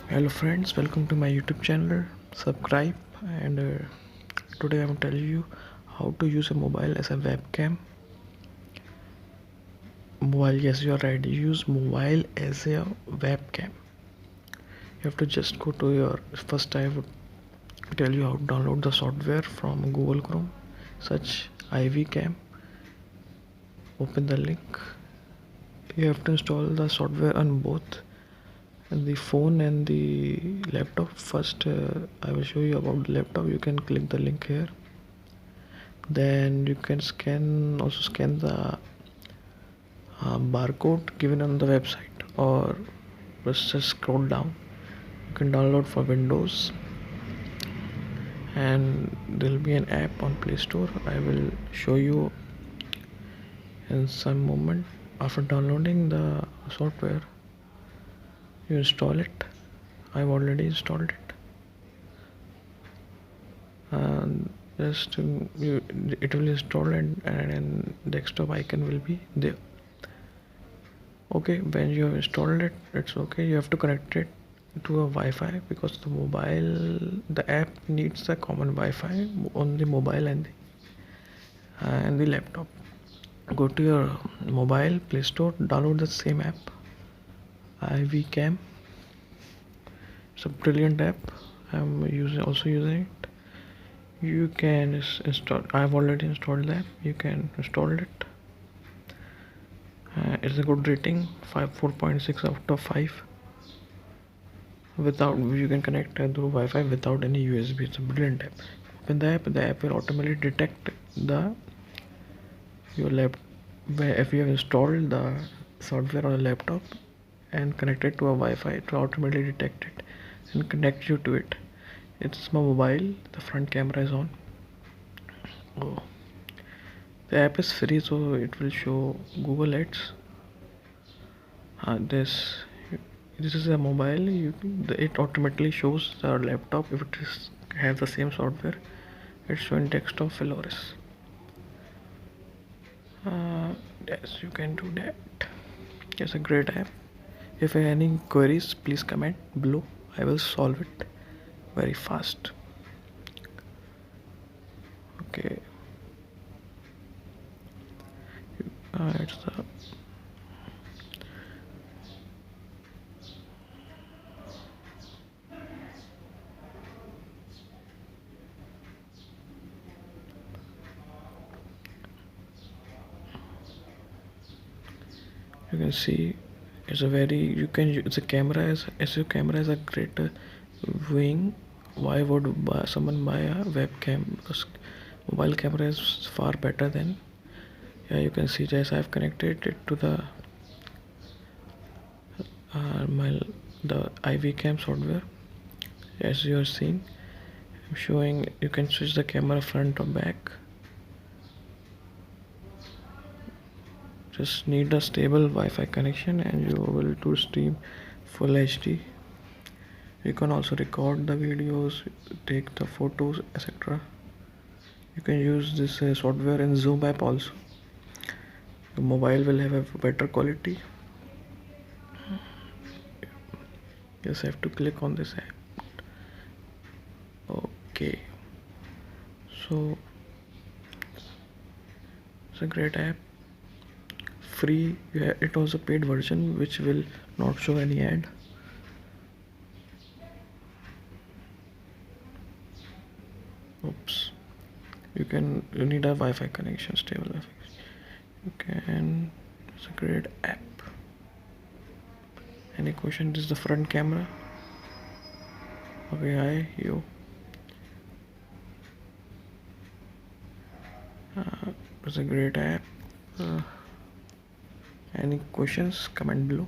Hello friends, welcome to my YouTube channel. Subscribe and today I will tell you how to use a mobile as a webcam. Mobile, yes, you are right. Use mobile as a webcam. You have to just go to your first. I would tell you how to download the software from Google Chrome. Search iVCam. Open the link. You have to install the software on both the phone and the laptop. First, I will show you about the laptop. You can click the link here. Then you can scan the barcode given on the website, or just scroll down. You can download for Windows, and there will be an app on Play Store. I will show you in some moment. After downloading the software, you install it. I've already installed it, and it will install, and desktop icon will be there. Okay, when you have installed it, it's okay. You have to connect it to a Wi-Fi, because the app needs a common Wi-Fi on the mobile and the laptop. Go to your mobile Play Store, download the same app, iVCam. It's a brilliant app. I'm also using it. You can install. I've already installed the app. You can install it. It's a good rating, 4.6 out of 5. Without, you can connect through Wi-Fi without any USB. It's a brilliant app. Open the app will automatically detect the your lap where if you have installed the software on a laptop and connected to a Wi-Fi, it will automatically detect it and connect you to it. It's my mobile. The front camera is on. Oh. The app is free, so it will show Google Ads. This is a mobile. It automatically shows the laptop if it has the same software. It's showing desktop Flores. Yes, you can do that. It's a great app. If you have any queries, please comment below. I will solve it very fast. Okay. It's the You can see it's a very you can it's a camera as your camera is a great viewing. Why would someone buy a webcam? Because mobile camera is far better than. Yeah, you can see just I've connected it to my the iVCam software. As you are seeing, I'm showing you can switch the camera front or back. Just need a stable Wi-Fi connection and you will to stream full HD. You can also record the videos, take the photos, etc. You can use this software in Zoom app also. The mobile will have a better quality. Just have to click on this app. Okay, so it's a great app, free. It was a paid version which will not show any ad. Oops. You need a Wi-Fi connection, stable Wi-Fi. You can. It's a great app. Any question? This is the front camera. Okay, hi you. It's a great app. Any questions? Comment below.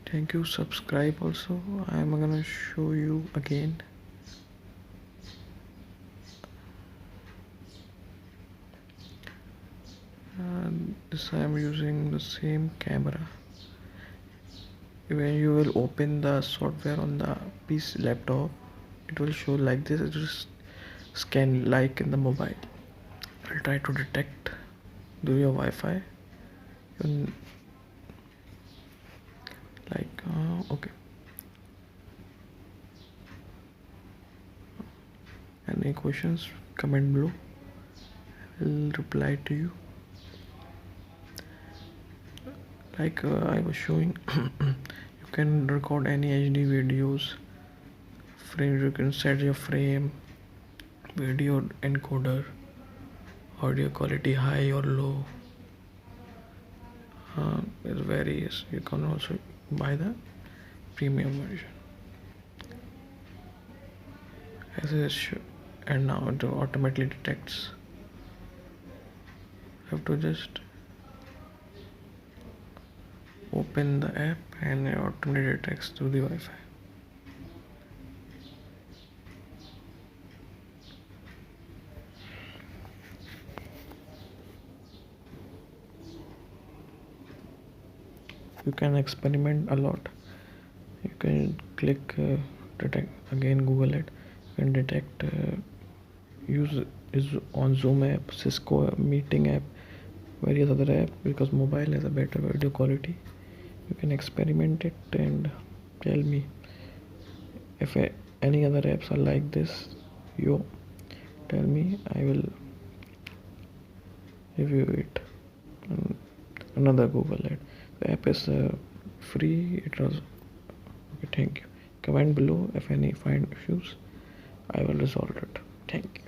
Thank you. Subscribe also. I'm gonna show you again. This I am using the same camera. When you will open the software on the PC laptop, it will show like this. It will scan like in the mobile. I'll try to detect do your Wi-Fi. questions, comment below. I'll reply to you. Like I was showing, you can record any HD videos, frame, you can set your frame, video encoder, audio quality high or low. It varies. You can also buy the premium version. And now it automatically detects. You have to just open the app and it automatically detects through the Wi-Fi. You can experiment a lot. You can click detect, again Google it. You can detect use is on Zoom app, Cisco meeting app, various other app, because mobile has a better video quality. You can experiment it and tell me if any other apps are like this. You tell me, I will review it. Another Google ad. The app is free. It was okay. Thank you. Comment below if any find issues. I will resolve it. Thank you.